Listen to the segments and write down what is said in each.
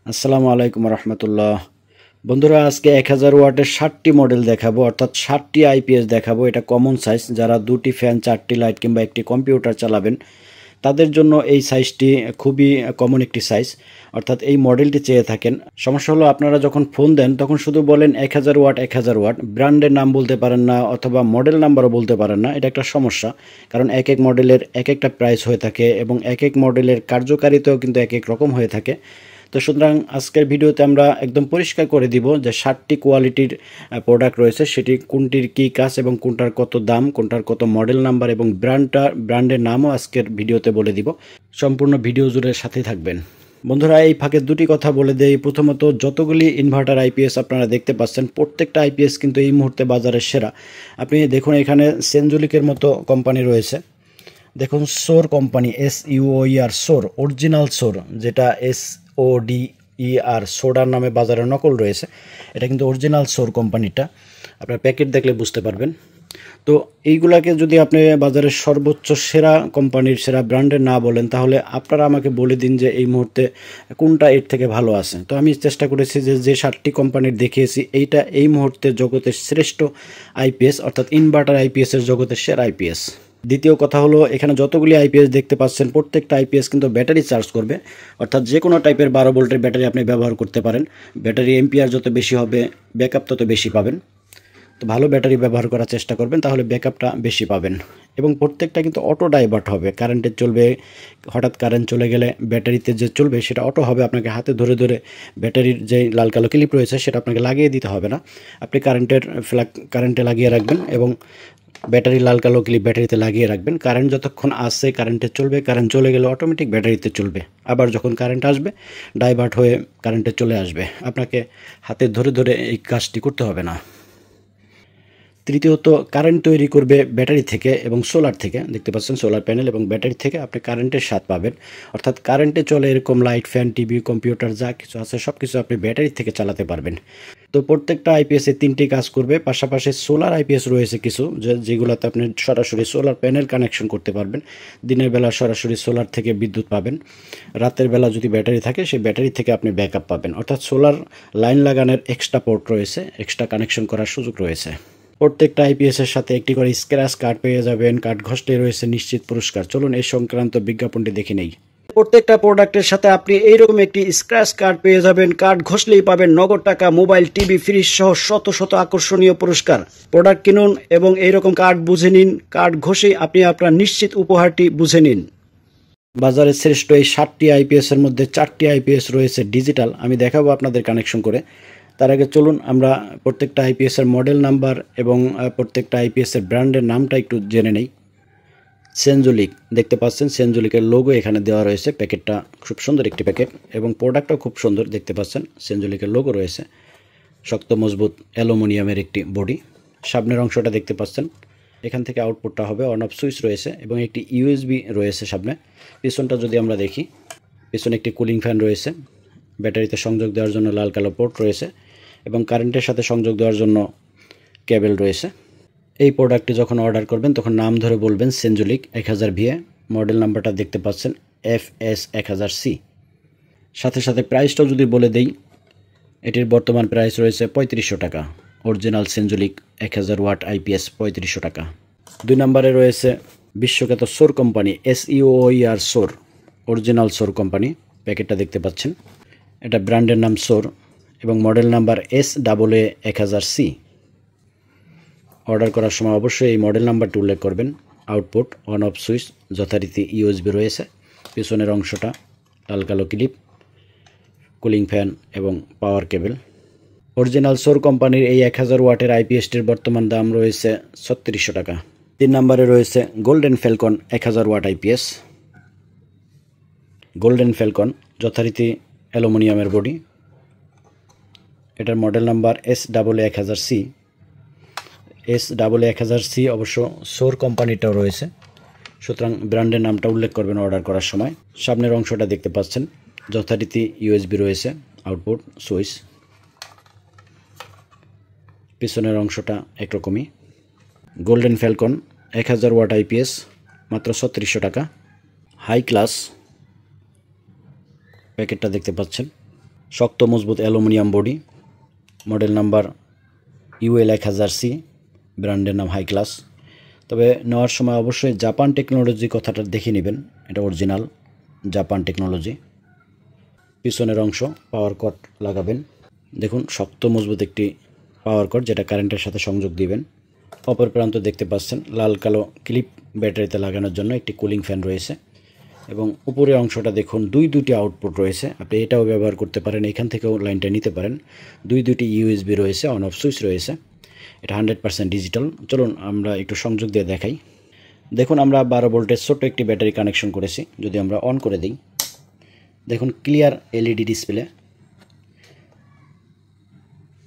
আসসালামু আলাইকুম রহমতুল্লাহ। বন্ধুরা, আজকে 1000 ওয়াটের 60টি মডেল দেখাবো, অর্থাৎ 60টি আইপিএস দেখাবো। এটা কমন সাইজ, যারা 2টি ফ্যান, 4টি লাইট কিংবা একটি কম্পিউটার চালাবেন তাদের জন্য এই সাইজটি খুবই কমন একটি সাইজ, অর্থাৎ এই মডেলটি চেয়ে থাকেন। সমস্যা হলো, আপনারা যখন ফোন দেন তখন শুধু বলেন 1000 ওয়াট 1000 ওয়াট, ব্র্যান্ডের নাম বলতে পারেন না অথবা মডেল নাম্বারও বলতে পারেন না। এটা একটা সমস্যা, কারণ এক এক মডেলের এক একটা প্রাইস হয়ে থাকে এবং এক এক মডেলের কার্যকারিতাও কিন্তু এক এক রকম হয়ে থাকে। তো সুতরাং আজকের ভিডিওতে আমরা একদম পরিষ্কার করে দিব যে 60টি কোয়ালিটির প্রোডাক্ট রয়েছে, সেটি কোনটির কী কাজ এবং কোনটার কত দাম, কোনটার কত মডেল নাম্বার এবং ব্র্যান্ডের নামও আজকের ভিডিওতে বলে দিব। সম্পূর্ণ ভিডিও জুড়ে সাথে থাকবেন। বন্ধুরা, এই ফাঁকে দুটি কথা বলে দেই। প্রথমত, যতগুলি ইনভার্টার আইপিএস আপনারা দেখতে পাচ্ছেন, প্রত্যেকটা আইপিএস কিন্তু এই মুহূর্তে বাজারের সেরা। আপনি দেখুন, এখানে সেনজুলিকের মতো কোম্পানি রয়েছে। দেখুন, সোর কোম্পানি, SUOER, সোর অরিজিনাল সোর, যেটা SODER সোডার নামে বাজারে নকল রয়েছে। এটা কিন্তু অরিজিনাল সোর কোম্পানিটা, আপনার প্যাকেট দেখলে বুঝতে পারবেন। তো এইগুলাকে যদি আপনি বাজারের সর্বোচ্চ সেরা কোম্পানির, সেরা ব্র্যান্ডের না বলেন, তাহলে আপনারা আমাকে বলে দিন যে এই মুহূর্তে কোনটা এর থেকে ভালো আছে। তো আমি চেষ্টা করেছি যে 60টি কোম্পানির দেখিয়েছি, এইটা এই মুহূর্তে জগতের শ্রেষ্ঠ আইপিএস, অর্থাৎ ইনভার্টার আইপিএসের জগতের সেরা আইপিএস। দ্বিতীয় কথা হলো, এখানে যতগুলি আইপিএস দেখতে পাচ্ছেন প্রত্যেকটা আইপিএস কিন্তু ব্যাটারি চার্জ করবে, অর্থাৎ যে কোনো টাইপের 12 ভোল্টের ব্যাটারি আপনি ব্যবহার করতে পারেন। ব্যাটারি এম্পিয়ার যত বেশি হবে, ব্যাকআপ তত বেশি পাবেন। তো ভালো ব্যাটারি ব্যবহার করার চেষ্টা করবেন, তাহলে ব্যাকআপটা বেশি পাবেন। এবং প্রত্যেকটা কিন্তু অটো ডাইভার্ট হবে, কারেন্টে চলবে। হঠাৎ কারেন্ট চলে গেলে ব্যাটারিতে যে চলবে সেটা অটো হবে। আপনাকে হাতে ধরে ধরে ব্যাটারির যে লাল কালো ক্লিপ রয়েছে সেটা আপনাকে লাগিয়ে দিতে হবে না। আপনি কারেন্টে লাগিয়ে রাখবেন এবং ব্যাটারি লাল কালো ক্লিপ ব্যাটারিতে লাগিয়ে রাখবেন। কারেন্ট যতক্ষণ আসছে কারেন্টে চলবে, কারেন্ট চলে গেলে অটোমেটিক ব্যাটারিতে চলবে। আবার যখন কারেন্ট আসবে ডাইভার্ট হয়ে কারেন্টে চলে আসবে। আপনাকে হাতে ধরে ধরে এই কাজটি করতে হবে না। তৃতীয়ত, কারেন্ট তৈরি করবে ব্যাটারি থেকে এবং সোলার থেকে। দেখতে পাচ্ছেন সোলার প্যানেল এবং ব্যাটারি থেকে আপনি কারেন্টের স্বাদ পাবেন, অর্থাৎ কারেন্টে চলে এরকম লাইট, ফ্যান, টিভি, কম্পিউটার যা কিছু আছে সব কিছু আপনি ব্যাটারি থেকে চালাতে পারবেন। তো প্রত্যেকটা আইপিএসে 3টি কাজ করবে। পাশাপাশি সোলার আইপিএস রয়েছে কিছু, যেগুলোতে আপনি সরাসরি সোলার প্যানেল কানেকশন করতে পারবেন। দিনের বেলা সরাসরি সোলার থেকে বিদ্যুৎ পাবেন, রাতের বেলা যদি ব্যাটারি থাকে সেই ব্যাটারি থেকে আপনি ব্যাকআপ পাবেন। অর্থাৎ সোলার লাইন লাগানোর এক্সট্রা পোর্ট রয়েছে, এক্সট্রা কানেকশন করার সুযোগ রয়েছে। প্রত্যেকটা আইপিএসের সাথে একটি করে স্ক্র্যাচ কার্ড পেয়ে যাবেন। কার্ড ঘষলে রয়েছে নিশ্চিত পুরস্কার। চলুন এই সংক্রান্ত বিজ্ঞাপনটি দেখে নেই। প্রত্যেকটা প্রোডাক্টের সাথে আপনি এইরকম একটি স্ক্র্যাচ কার্ড পেয়ে যাবেন। কার্ড ঘষলেই পাবেন নগদ টাকা, মোবাইল, টিভি, ফ্রিজ সহ শত শত আকর্ষণীয় পুরস্কার। প্রোডাক্ট কিনুন এবং এইরকম কার্ড বুঝে নিন। কার্ড ঘষেই আপনি আপনার নিশ্চিত উপহারটি বুঝে নিন। বাজারের শ্রেষ্ঠ এই 60টি আইপিএস এর মধ্যে 4টি আইপিএস রয়েছে ডিজিটাল। আমি দেখাবো আপনাদের কানেকশন করে। তার আগে চলুন আমরা প্রত্যেকটা আইপিএস এর মডেল নাম্বার এবং প্রত্যেকটা আইপিএস এর ব্র্যান্ডের নামটা একটু জেনে নেই। সেনজুলিক দেখতে পাচ্ছেন, সেনজুলিকের লোগো এখানে দেওয়া রয়েছে। প্যাকেটটা খুব সুন্দর একটি প্যাকেট এবং প্রোডাক্টটাও খুব সুন্দর। দেখতে পাচ্ছেন সেনজুলিকের লোগো রয়েছে। শক্ত মজবুত অ্যালুমিনিয়ামের একটি বডি। সামনের অংশটা দেখতে পাচ্ছেন, এখান থেকে আউটপুটটা হবে। অন অফ সুইচ রয়েছে এবং একটি ইউএসবি রয়েছে সামনে। পিছনটা যদি আমরা দেখি, পিছনে একটি কুলিং ফ্যান রয়েছে। ব্যাটারিতে সংযোগ দেওয়ার জন্য লাল কালো পোর্ট রয়েছে এবং কারেন্টের সাথে সংযোগ দেওয়ার জন্য কেবল রয়েছে। এই প্রোডাক্টটি যখন অর্ডার করবেন তখন নাম ধরে বলবেন সেনজুলিক 1000 VA। মডেল নাম্বারটা দেখতে পাচ্ছেন FS1000C। সাথে সাথে প্রাইসটাও যদি বলে দেই, এটির বর্তমান প্রাইস রয়েছে 3500 টাকা। অরিজিনাল সেনজুলিক 1000 ওয়াট আইপিএস 3500 টাকা। 2 নম্বরে রয়েছে বিশ্বখ্যাত সোর কোম্পানি, SUOER সোর, অরিজিনাল সোর কোম্পানি। প্যাকেটটা দেখতে পাচ্ছেন, এটা ব্র্যান্ডের নাম সোর এবং মডেল নাম্বার SA1000C। অর্ডার করার সময় অবশ্যই এই মডেল নাম্বারটি উল্লেখ করবেন। আউটপুট অন অফ সুইচ যথারীতি ইউএসবি রয়েছে। পিছনের অংশটা লাল কালো ক্লিপ, কুলিং ফ্যান এবং পাওয়ার কেবল। অরিজিনাল সোর কোম্পানির এই 1000 ওয়াটের আইপিএসটির বর্তমান দাম রয়েছে 3600 টাকা। 3 নম্বরে রয়েছে Golden Falcon 1000 watt IPS. Golden Falcon যথারীতি অ্যালুমিনিয়ামের বডি। এটার মডেল নাম্বার SA1000C। SA1000C অবশ্য সোর কোম্পানিটাও রয়েছে, সুতরাং ব্র্যান্ডের নামটা উল্লেখ করবেন অর্ডার করার সময়। সামনের অংশটা দেখতে পাচ্ছেন, যথারীতি ইউএসবি রয়েছে, আউটপুট সুইচ। পিছনের অংশটা একরকমই। গোল্ডেন ফ্যালকন 1000 ওয়াট আইপিএস মাত্র 3600 টাকা। হাই ক্লাস প্যাকেটটা দেখতে পাচ্ছেন। শক্ত মজবুত aluminium body, model number UL1000C, ব্র্যান্ডের নাম হাই ক্লাস। তবে নেওয়ার সময় অবশ্যই জাপান টেকনোলজি কথাটা দেখে নেবেন, এটা অরিজিনাল জাপান টেকনোলজি। পিছনের অংশ পাওয়ার কট লাগাবেন, দেখুন শক্ত মজবুত একটি পাওয়ার কট যেটা কারেন্টের সাথে সংযোগ দিবেন। অপর প্রান্ত দেখতে পাচ্ছেন লাল কালো ক্লিপ ব্যাটারিতে লাগানোর জন্য একটি কুলিং ফ্যান রয়েছে এবং উপরের অংশটা দেখুন দুটি আউটপুট রয়েছে, আপনি এটাও ব্যবহার করতে পারেন, এখান থেকেও লাইনটা নিতে পারেন। দুটি USB রয়েছে, অন অফ সুইচ রয়েছে, এটা 100% ডিজিটাল। চলুন আমরা একটু সংযোগ দিয়ে দেখাই। দেখুন আমরা 12 ভোল্টের ছোট্ট একটি ব্যাটারি কানেকশন করেছি, যদি আমরা অন করে দিই দেখুন clear LED display,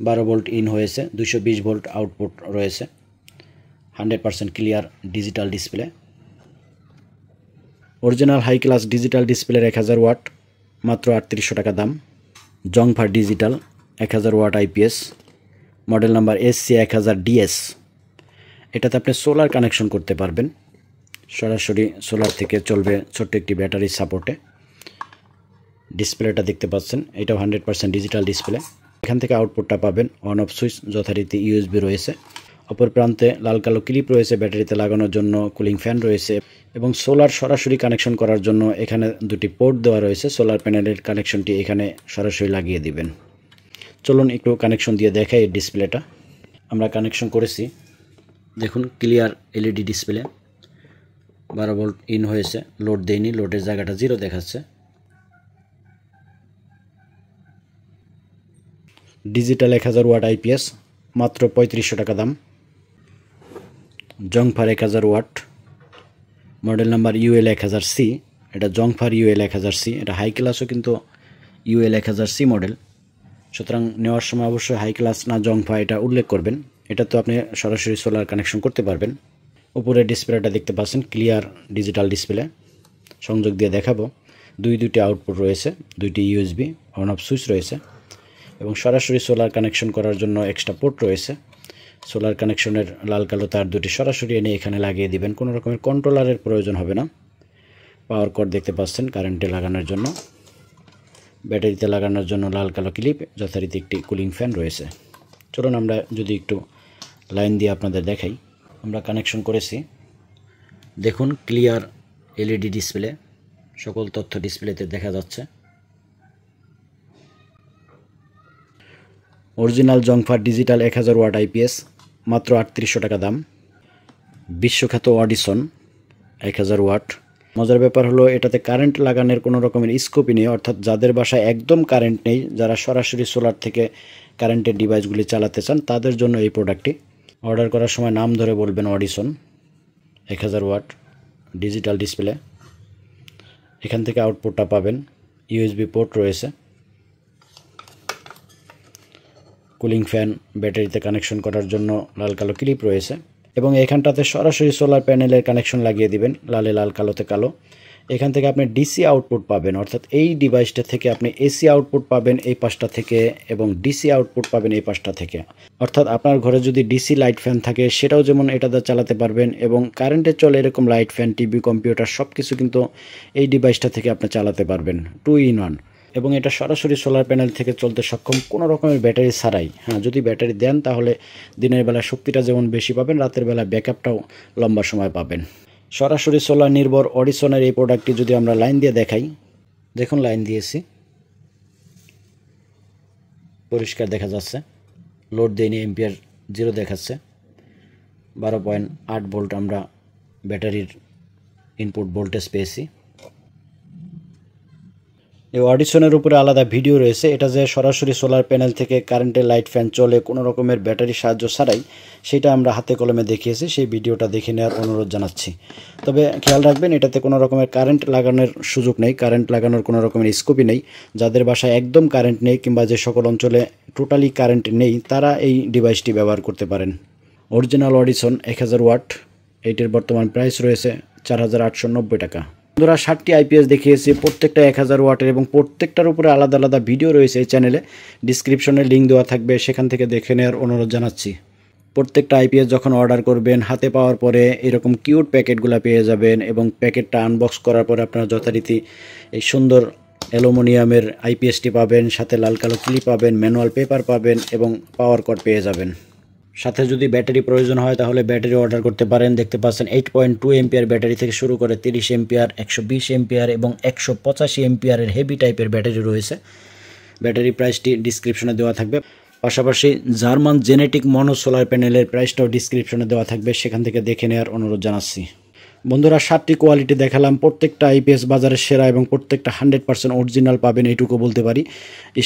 12 volt in হয়েছে, 220 ভোল্ট আউটপুট রয়েছে, 100% clear digital display. Original high class digital ডিসপ্লের 1000 ওয়াট, মাত্র 3800 টাকা দাম। জংফার digital 1000 watt IPS, model number SC1000DS। এটাতে আপনি সোলার কানেকশন করতে পারবেন, সরাসরি সোলার থেকে চলবে ছোট্ট একটি ব্যাটারি সাপোর্টে। ডিসপ্লেটা দেখতে পাচ্ছেন, এটাও 100% ডিজিটাল ডিসপ্লে। এখান থেকে আউটপুটটা পাবেন, অন অফ সুইচ যথারীতি USB রয়েছে, অপর প্রান্তে লাল কালো ক্লিপ রয়েছে ব্যাটারিতে লাগানোর জন্য, কুলিং ফ্যান রয়েছে এবং সোলার সরাসরি কানেকশন করার জন্য এখানে দুটি পোর্ট দেওয়া রয়েছে। সোলার প্যানেলের কানেকশনটি এখানে সরাসরি লাগিয়ে দিবেন। চলুন একটু কানেকশন দিয়ে দেখাই এই ডিসপ্লেটা। আমরা কানেকশন করেছি, দেখুন clear LED display, 12 volt in হয়েছে, লোড দেয়নি, লোডের জায়গাটা 0 দেখাচ্ছে। ডিজিটাল 1000 ওয়াট IPS, মাত্র 3500 টাকা দাম। জংফার 1000 ওয়াট, মডেল নাম্বার UL1000C, এটা জংফার UL1000C, এটা হাই ক্লাসও কিন্তু UL1000C মডেল, সুতরাং নেওয়ার সময় অবশ্যই হাই ক্লাস না জংফা এটা উল্লেখ করবেন। এটা তো আপনি সরাসরি সোলার কানেকশন করতে পারবেন। উপরে ডিসপ্লেটা দেখতে পাচ্ছেন ক্লিয়ার ডিজিটাল ডিসপ্লে, সংযোগ দিয়ে দেখাবো, দুটি আউটপুট রয়েছে, দুটি USB, অন অফ সুইচ রয়েছে এবং সরাসরি সোলার কানেকশন করার জন্য এক্সট্রা পোর্ট রয়েছে। সোলার কানেকশনের লাল কালো তার দুটি সরাসরি এনে এখানে লাগিয়ে দিবেন, কোনো রকমের কন্ট্রোলারের প্রয়োজন হবে না। পাওয়ার কট দেখতে পাচ্ছেন কারেন্টে লাগানোর জন্য, ব্যাটারিতে লাগানোর জন্য লাল কালো ক্লিপ, যথারীতি একটি কুলিং ফ্যান রয়েছে। চলুন আমরা যদি একটু লাইন দিয়ে আপনাদের দেখাই। আমরা কানেকশন করেছি, দেখুন ক্লিয়ার LED ডিসপ্লে, সকল তথ্য ডিসপ্লেতে দেখা যাচ্ছে। অরিজিনাল জংফার ডিজিটাল 1000 ওয়াট IPS, মাত্র 3800 টাকা দাম। বিশ্বখ্যাত অডিসন 1000 ওয়াট। মজার ব্যাপার হলো এটাতে কারেন্ট লাগানোর কোনো রকমের স্কোপই নেই, অর্থাৎ যাদের বাসায় একদম কারেন্ট নেই, যারা সরাসরি সোলার থেকে কারেন্টের ডিভাইসগুলি চালাতে চান, তাদের জন্য এই প্রোডাক্টটি। অর্ডার করার সময় নাম ধরে বলবেন অডিসন, 1000 ওয়াট ডিজিটাল ডিসপ্লে। এখান থেকে আউটপুটটা পাবেন, USB পোর্ট রয়েছে, কুলিং ফ্যান, ব্যাটারিতে কানেকশন করার জন্য লাল কালো ক্লিপ রয়েছে এবং এখানটাতে সরাসরি সোলার প্যানেলের কানেকশন লাগিয়ে দিবেন, লালে লাল কালোতে কালো। এখান থেকে আপনি DC আউটপুট পাবেন, অর্থাৎ এই ডিভাইসটা থেকে আপনি AC আউটপুট পাবেন এই পাশটা থেকে এবং DC আউটপুট পাবেন এই পাশটা থেকে। অর্থাৎ আপনার ঘরে যদি DC লাইট ফ্যান থাকে সেটাও যেমন এটাতে চালাতে পারবেন এবং কারেন্টে চলে এরকম লাইট ফ্যান, টিভি, কম্পিউটার সব কিছু কিন্তু এই ডিভাইসটা থেকে আপনি চালাতে পারবেন, 2 in 1। এবং এটা সরাসরি সোলার প্যানেল থেকে চলতে সক্ষম, কোনো রকমের ব্যাটারি ছাড়াই। হ্যাঁ, যদি ব্যাটারি দেন তাহলে দিনের বেলা শক্তিটা যেমন বেশি পাবেন, রাতের বেলা ব্যাকআপটাও লম্বা সময় পাবেন। সরাসরি সোলার নির্ভর অডিসনের এই প্রোডাক্টটি যদি আমরা লাইন দিয়ে দেখাই, দেখুন লাইন দিয়েছি, পরিষ্কার দেখা যাচ্ছে, লোড দেয়নি, এম্পিয়ার 0 দেখাচ্ছে, 12.8 ভোল্ট আমরা ব্যাটারির ইনপুট ভোল্টেজ পেয়েছি। এই অডিসনের উপরে আলাদা ভিডিও রয়েছে, এটা যে সরাসরি সোলার প্যানেল থেকে কারেন্টের লাইট ফ্যান চলে কোনো রকমের ব্যাটারি সাহায্য ছাড়াই, সেটা আমরা হাতে কলমে দেখিয়েছি, সেই ভিডিওটা দেখে নেওয়ার অনুরোধ জানাচ্ছি। তবে খেয়াল রাখবেন এটাতে কোনো রকমের কারেন্ট লাগানোর সুযোগ নেই, কারেন্ট লাগানোর কোনো রকমের স্কোপই নেই। যাদের বাসায় একদম কারেন্ট নেই কিংবা যে সকল অঞ্চলে টোটালি কারেন্ট নেই, তারা এই ডিভাইসটি ব্যবহার করতে পারেন। অরিজিনাল অডিসন 1000 ওয়াট, এইটির বর্তমান প্রাইস রয়েছে 4890 টাকা। বন্ধুরা 60টি IPS দেখিয়েছি, প্রত্যেকটা 1000 ওয়াটের এবং প্রত্যেকটার উপরে আলাদা আলাদা ভিডিও রয়েছে এই চ্যানেলে, ডিসক্রিপশনে লিঙ্ক দেওয়া থাকবে, সেখান থেকে দেখে নেওয়ার অনুরোধ জানাচ্ছি। প্রত্যেকটা IPS যখন অর্ডার করবেন হাতে পাওয়ার পরে এরকম কিউট প্যাকেটগুলো পেয়ে যাবেন এবং প্যাকেটটা আনবক্স করার পরে আপনারা যথারীতি এই সুন্দর অ্যালুমিনিয়ামের আইপিএসটি পাবেন, সাথে লাল কালো ক্লিপ পাবেন, ম্যানুয়াল পেপার পাবেন এবং পাওয়ার কর্ড পেয়ে যাবেন। সাথে যদি ব্যাটারি প্রয়োজন হয় তাহলে ব্যাটারি অর্ডার করতে পারেন। দেখতে পাচ্ছেন 8.2 এম্পিয়ার ব্যাটারি থেকে শুরু করে 30 এম্পিয়ার, 120 এম্পিয়ার এবং 185 এম্পিয়ারের হেভি টাইপের ব্যাটারি রয়েছে। ব্যাটারি প্রাইসটি ডিসক্রিপশনে দেওয়া থাকবে। পাশাপাশি জার্মান জেনেটিক মনো সোলার প্যানেলের প্রাইসটাও ডিসক্রিপশনে দেওয়া থাকবে, সেখান থেকে দেখে নেওয়ার অনুরোধ জানাচ্ছি। বন্ধুরা 7টি কোয়ালিটি দেখালাম, প্রত্যেকটা আইপিএস বাজারের সেরা এবং প্রত্যেকটা 100% অরিজিনাল পাবেন, এইটুকু বলতে পারি।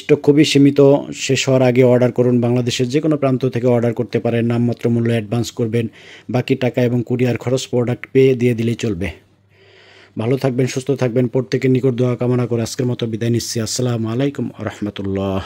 স্টক খুবই সীমিত, শেষ হওয়ার আগে অর্ডার করুন। বাংলাদেশের যে কোনো প্রান্ত থেকে অর্ডার করতে পারেন, নামমাত্র মূল্য অ্যাডভান্স করবেন, বাকি টাকা এবং কুরিয়ার খরচ প্রোডাক্ট পেয়ে দিয়ে দিলেই চলবে। ভালো থাকবেন, সুস্থ থাকবেন, প্রত্যেকের নিকট দোয়া কামনা করে আজকের মতো বিদায় নিচ্ছি। আসসালামু আলাইকুম রহমতুল্লাহ।